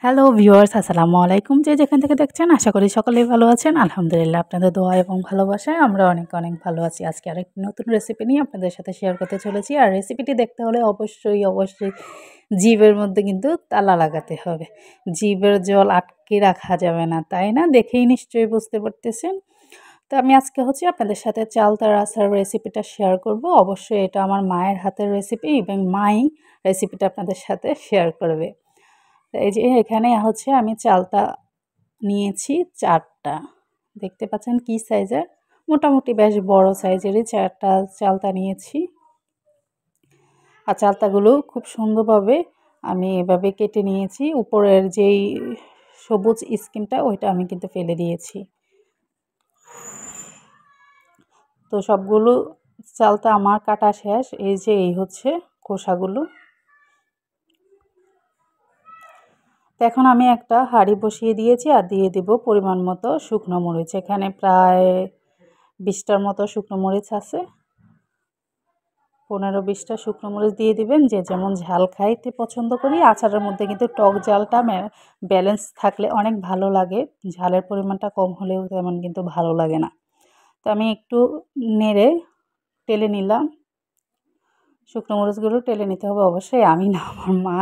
Hello viewers, আসসালামু আলাইকুম। যে যেখান থেকে দেখছেন আশা করি সকলেই ভালো আছেন। আলহামদুলিল্লাহ আপনাদের দোয়া এবং ভালোবাসায় আমরা অনেক অনেক ভালো আছি। আজকে আরেকটি নতুন রেসিপি নিয়ে আপনাদের সাথে শেয়ার করতে চলেছি। আর রেসিপিটি দেখতে হলে অবশ্যই জিভের মধ্যে কিন্তু তালা লাগাতে হবে। জিভের জল আটকে রাখা যাবে না, তাই না? দেখেই নিশ্চয়ই বুঝতে পারতেছেন। তো আমি আজকে আপনাদের সাথে চালতার আচার রেসিপিটা শেয়ার করব। অবশ্যই এটা আমার মায়ের হাতের রেসিপি এবং মাই রেসিপিটা আপনাদের সাথে শেয়ার করবে। এই যে এখানে আমি চালতা নিয়েছি ৪টা। দেখতে পাচ্ছেন কি সাইজের, মোটামুটি বেশ বড় সাইজেরই ৪টা চালতা নিয়েছি। আর চালতাগুলো খুব সুন্দরভাবে আমি এভাবে কেটে নিয়েছি। উপরের যেই সবুজ স্কিনটা ওইটা আমি কিন্তু ফেলে দিয়েছি। তো সবগুলো চালতা আমার কাটা শেষ। এই হচ্ছে খোসাগুলো। তো এখন আমি একটা হাঁড়ি বসিয়ে দিয়েছি আর দিয়ে দেব পরিমাণ মতো শুকনো মরিচ। এখানে প্রায় 20টার মতো শুকনো মরিচ আছে। 15-20টা শুকনো মরিচ দিয়ে দিবেন, যে যেমন ঝাল খাইতে পছন্দ করি। আচারের মধ্যে কিন্তু টক ঝালটা ব্যালেন্স থাকলে অনেক ভালো লাগে, ঝালের পরিমাণটা কম হলেও তেমন কিন্তু ভালো লাগে না। তো আমি একটু নেড়ে টেলে নিলাম। শুকনো মরিচগুলো টেলে নিতে হবে, অবশ্যই আমি না, আমার মা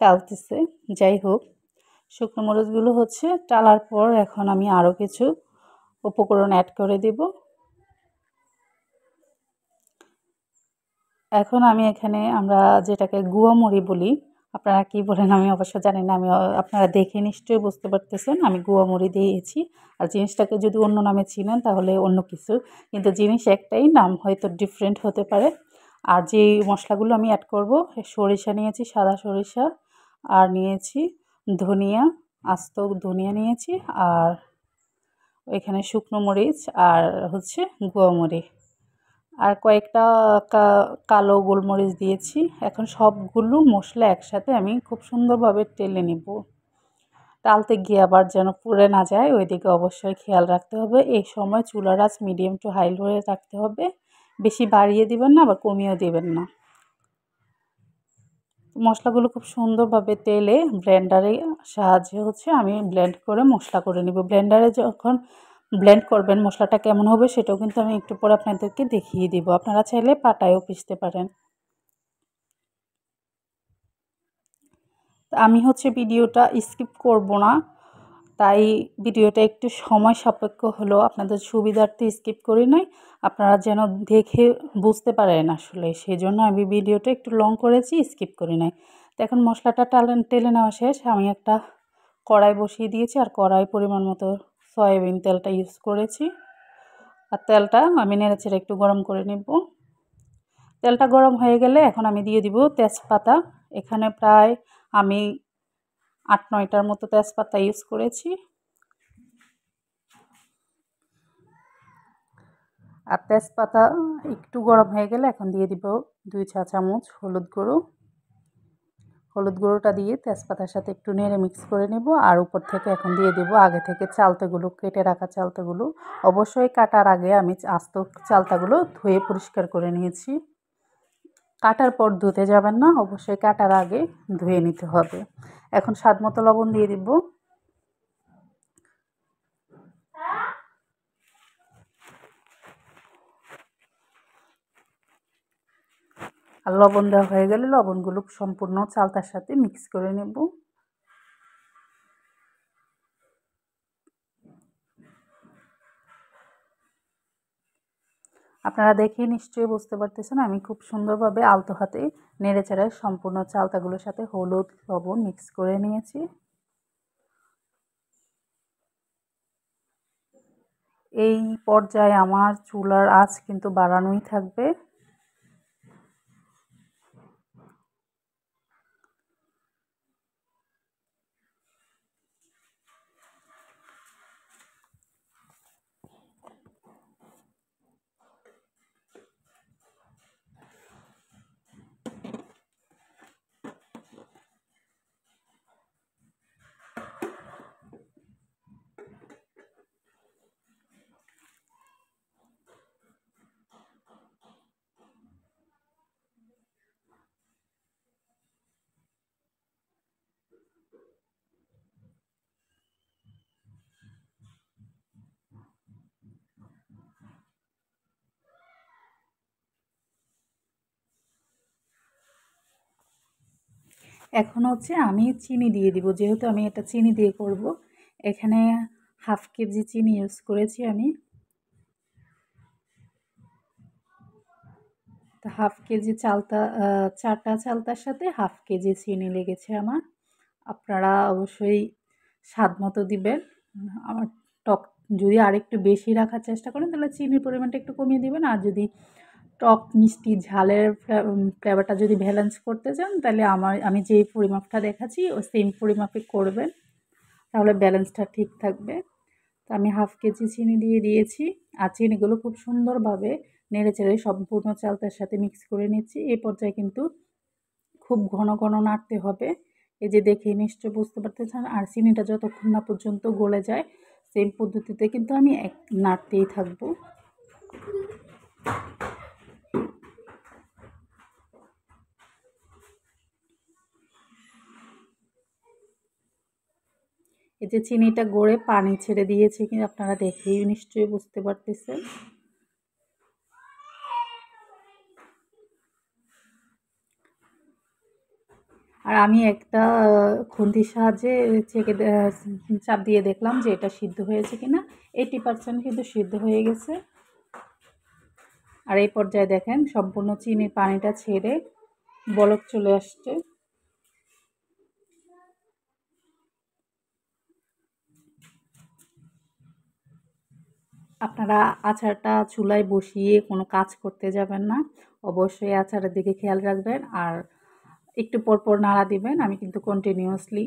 টালতেছে। যাই হোক, শুকনো মরিচগুলো টালার পর এখন আমি আরও কিছু উপকরণ অ্যাড করে দেব। এখন আমি এখানে আমরা যেটাকে গুয়ামরি বলি, আপনারা কি বলেন আমি অবশ্য জানি না। আপনারা দেখে নিশ্চয়ই বুঝতে পারতেছেন আমি গুয়ামরি দিয়েছি। আর জিনিসটাকে যদি অন্য নামে চিনেন তাহলে অন্য কিছু, কিন্তু জিনিস একটাই, নাম হয়তো ডিফারেন্ট হতে পারে। আর যে মশলাগুলো আমি অ্যাড করব, সরিষা নিয়েছি, সাদা সরিষা, আর নিয়েছি ধনিয়া, আস্ত ধনিয়া নিয়েছি, আর এখানে শুকনো মরিচ, আর গুয়ামরি, আর কয়েকটা কালো গোলমরিচ দিয়েছি। এখন সবগুলো মশলা একসাথে আমি খুব সুন্দরভাবে টেলে নিব। টালতে গিয়ে আবার যেন পুড়ে না যায়, ওইদিকে অবশ্যই খেয়াল রাখতে হবে। এই সময় চুলার আঁচ মিডিয়াম টু হাই করে রাখতে হবে। বেশি বাড়িয়ে দিবেন না, আবার কমিয়েও দিবেন না। মশলাগুলো খুব সুন্দরভাবে তেলে ব্লেন্ডারে সাহায্যে আমি ব্লেন্ড করে মশলা করে নিব। ব্লেন্ডারে যখন ব্লেন্ড করবেন মশলাটা কেমন হবে সেটাও কিন্তু আমি একটু পরে আপনাদেরকে দেখিয়ে দিব। আপনারা চাইলে পাটায়ও পিষতে পারেন। আমি ভিডিওটা স্কিপ করব না, তাই ভিডিওটা একটু সময় সাপেক্ষ হলেও আপনাদের সুবিধার্থে স্কিপ করি নাই, আপনারা যেন দেখে বুঝতে পারেন আসলে, সেই জন্য আমি ভিডিওটা একটু লং করেছি, স্কিপ করি নাই। তো এখন মশলাটা টেলে নেওয়া শেষ। আমি একটা কড়াই বসিয়ে দিয়েছি, আর কড়াই পরিমাণ মতো সয়াবিন তেলটা ইউজ করেছি। আর তেলটা আমি নেড়েচেড়ে একটু গরম করে নেব। তেলটা গরম হয়ে গেলে এখন আমি দিয়ে দিব তেজপাতা। এখানে প্রায় আমি 8-9টার মতো তেজপাতা ইউজ করেছি। আর তেজপাতা একটু গরম হয়ে গেলে এখন দিয়ে দিব 2 চা চামচ হলুদ গুঁড়ো। হলুদ গুঁড়োটা দিয়ে তেজপাতার সাথে একটু নেড়ে মিক্স করে নেব। আর উপর থেকে এখন দিয়ে দেব আগে থেকে চালতাগুলো, কেটে রাখা চালতাগুলো। অবশ্যই কাটার আগে আমি আস্ত চালতাগুলো ধুয়ে পরিষ্কার করে নিয়েছি। কাটার পর ধুতে যাবেন না, অবশ্যই কাটার আগে ধুয়ে নিতে হবে। এখন স্বাদ মতো লবণ দিয়ে দিব। আর লবণ দেওয়া হয়ে গেলে লবণগুলো সম্পূর্ণ চালতার সাথে মিক্স করে নেব। আপনারা দেখে নিশ্চয়ই বুঝতে পারতেছেন আমি খুব সুন্দরভাবে আলতো হাতে নেড়েচেড়ে সম্পূর্ণ চালতাগুলোর সাথে হলুদ লবণ মিক্স করে নিয়েছি। এই পর্যায়ে আমার চুলার আঁচ কিন্তু বাড়ানোই থাকবে। এখন হচ্ছে আমি চিনি দিয়ে দিব, যেহেতু আমি এটা চিনি দিয়ে করব। এখানে হাফ কেজি চিনি ইউজ করেছি আমি। তো হাফ কেজি চালতা, 4টা চালতার সাথে হাফ কেজি চিনি লেগেছে আমার। আপনারা অবশ্যই স্বাদ মতো দিবেন। আমার টক যদি আরেকটু বেশি রাখার চেষ্টা করেন তাহলে চিনির পরিমাণটা একটু কমিয়ে দিবেন। আর যদি টক মিষ্টি ঝালের ফ্লেভারটা যদি ব্যালেন্স করতে চান তাহলে আমি যেই পরিমাপটা দেখাচ্ছি ওই সেম পরিমাপে করবেন, তাহলে ব্যালেন্সটা ঠিক থাকবে। তো আমি হাফ কেজি চিনি দিয়ে দিয়েছি। আর চিনিগুলো খুব সুন্দরভাবে নেড়েচেড়ে সম্পূর্ণ চালতার সাথে মিক্স করে নিচ্ছি। এই পর্যায়ে কিন্তু খুব ঘন ঘন নাড়তে হবে। এই যে দেখে নিশ্চয় বুঝতে পারতেছেন। আর চিনিটা যতক্ষণ না পর্যন্ত গলে যায় সেম পদ্ধতিতে কিন্তু আমি নাড়তেই থাকবো। এই যে চিনিটা গড়ে পানি ছেড়ে দিয়েছে, কিন্তু আপনারা দেখেই নিশ্চয়ই বুঝতে পারতেছেন। আর আমি একটা খুন্তির সাহায্যে চেকে চাপ দিয়ে দেখলাম যে এটা সিদ্ধ হয়েছে কিনা। 80% কিন্তু সিদ্ধ হয়ে গেছে। আর এই পর্যায়ে দেখেন সম্পূর্ণ চিনির পানিটা ছেড়ে বলক চলে আসছে। আপনারা আচারটা চুলায় বসিয়ে কোনো কাজ করতে যাবেন না, অবশ্যই আচারের দিকে খেয়াল রাখবেন। আর একটু পরপর নাড়া দিবেন। আমি কিন্তু কন্টিনিউয়াসলি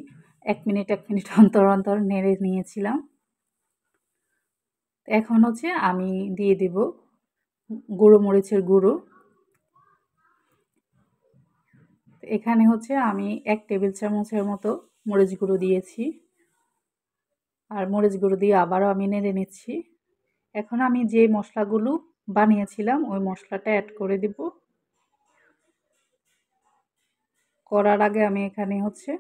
1 মিনিট অন্তর অন্তর নেড়ে নিয়েছিলাম। এখন হচ্ছে আমি দিয়ে দিব গুঁড়ো মরিচের গুঁড়ো। এখানে হচ্ছে আমি 1 টেবিল চামচের মতো মরিচ গুঁড়ো দিয়েছি। আর মরিচ গুঁড়ো দিয়ে আবারও আমি নেড়ে নিচ্ছি। এখন আমি যে মশলাগুলো বানিয়েছিলাম ওই মশলাটা অ্যাড করে দিব। করার আগে আমি এখানে হচ্ছে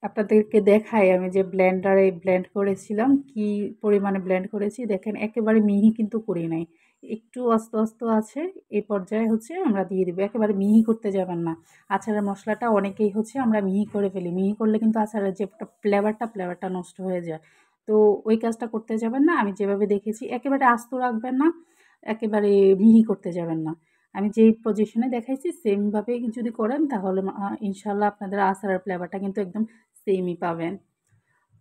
আপনাদেরকে দেখাই আমি যে ব্লেন্ডারে ব্লেন্ড করেছিলাম, কি পরিমাণে ব্লেন্ড করেছি দেখেন। একেবারে মিহি কিন্তু করি নাই, একটু আস্তে আস্তে আছে। এই পর্যায়ে হচ্ছে আমরা দিয়ে দিব, একেবারে মিহি করতে যাবেন না। আচারের মশলাটা অনেকেই হচ্ছে আমরা মিহি করে ফেলি, মিহি করলে কিন্তু আচারের যে ফ্লেভারটা নষ্ট হয়ে যায়। তো ওই কাজটা করতে যাবেন না। আমি যেভাবে দেখেছি একেবারে আস্ত রাখবেন না, একেবারে মিহি করতে যাবেন না। আমি যেই পজিশনে দেখাইছি সেমভাবে যদি করেন তাহলে ইনশাল্লাহ আপনাদের আচারের ফ্লেভারটা কিন্তু একদম সেমই পাবেন।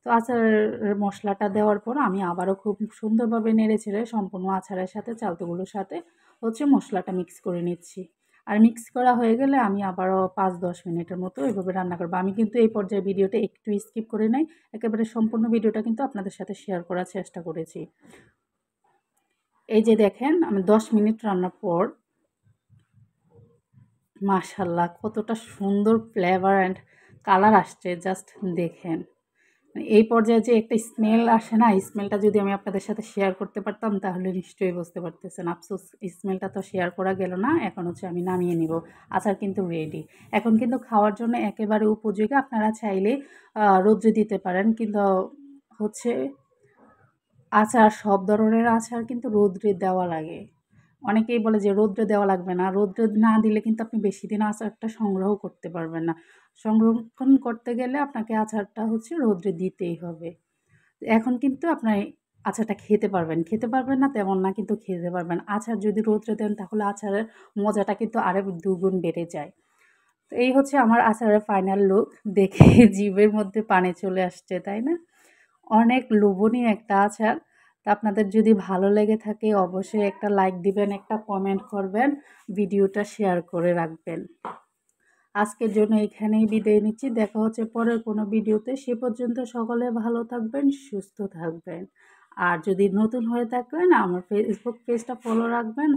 তো আচারের মশলাটা দেওয়ার পর আমি আবারও খুব সুন্দরভাবে নেড়েচেড়ে সম্পূর্ণ আচারের সাথে চালতাগুলোর সাথে হচ্ছে মশলাটা মিক্স করে নিচ্ছি। আর মিক্স করা হয়ে গেলে আমি আবারও 5-10 মিনিটের মতো এভাবে রান্না করবো। আমি কিন্তু এই পর্যায়ে ভিডিওটা একটু স্কিপ করে নাই, একেবারে সম্পূর্ণ ভিডিওটা কিন্তু আপনাদের সাথে শেয়ার করার চেষ্টা করেছি। এই যে দেখেন আমি 10 মিনিট রান্নার পর মাশাআল্লাহ কতটা সুন্দর ফ্লেভার অ্যান্ড কালার আসছে, জাস্ট দেখেন। এই পর্যায়ে যে একটা স্মেল আসে না, স্মেলটা যদি আমি আপনাদের সাথে শেয়ার করতে পারতাম তাহলে নিশ্চয়ই বুঝতে পারতেছেন। আফসোস স্মেলটা তো শেয়ার করা গেল না। এখন হচ্ছে আমি নামিয়ে নিব। আচার কিন্তু রেডি। এখন কিন্তু খাওয়ার জন্য একেবারে উপযোগী। আপনারা চাইলে রৌদ্রে দিতে পারেন, কিন্তু হচ্ছে আচার সব ধরনের আচার কিন্তু রৌদ্রে দেওয়া লাগে। অনেকেই বলে যে রৌদ্রে দেওয়া লাগবে না। রৌদ্রে না দিলে কিন্তু আপনি বেশিদিন আচারটা সংগ্রহ করতে পারবেন না। সংরক্ষণ করতে গেলে আপনাকে আচারটা হচ্ছে রৌদ্রে দিতেই হবে। এখন কিন্তু আপনার আচারটা খেতে পারবেন। খেতে পারবেন না তেমন না, কিন্তু খেতে পারবেন। আচার যদি রৌদ্রে দেন তাহলে আচারের মজাটা কিন্তু আরও দ্বিগুণ বেড়ে যায়। তো এই হচ্ছে আমার আচারের ফাইনাল লুক। দেখে জিভের মধ্যে পানি চলে আসছে, তাই না? অনেক লোভনীয় একটা আচার। তা আপনাদের যদি ভালো লেগে থাকে অবশ্যই একটা লাইক দিবেন, একটা কমেন্ট করবেন, ভিডিওটা শেয়ার করে রাখবেন। আজকের জন্য এখানেই বিদায় নিচ্ছি। দেখা হচ্ছে পরের কোনো ভিডিওতে। সে পর্যন্ত সকলে ভালো থাকবেন, সুস্থ থাকবেন। আর যদি নতুন হয়ে থাকেন আমার ফেসবুক পেজটা ফলো রাখবেন,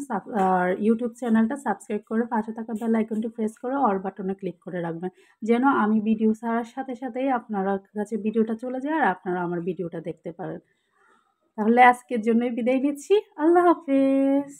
আর ইউটিউব চ্যানেলটা সাবস্ক্রাইব করে পাশে থাকা বেল আইকনটি প্রেস করে অল বাটনে ক্লিক করে রাখবেন, যেন আমি ভিডিও ছাড়ার সাথে সাথেই আপনার কাছে ভিডিওটা চলে যায় আর আপনারা আমার ভিডিওটা দেখতে পারেন। তাহলে আজকের জন্যই বিদায় নিচ্ছি। আল্লাহ হাফেজ।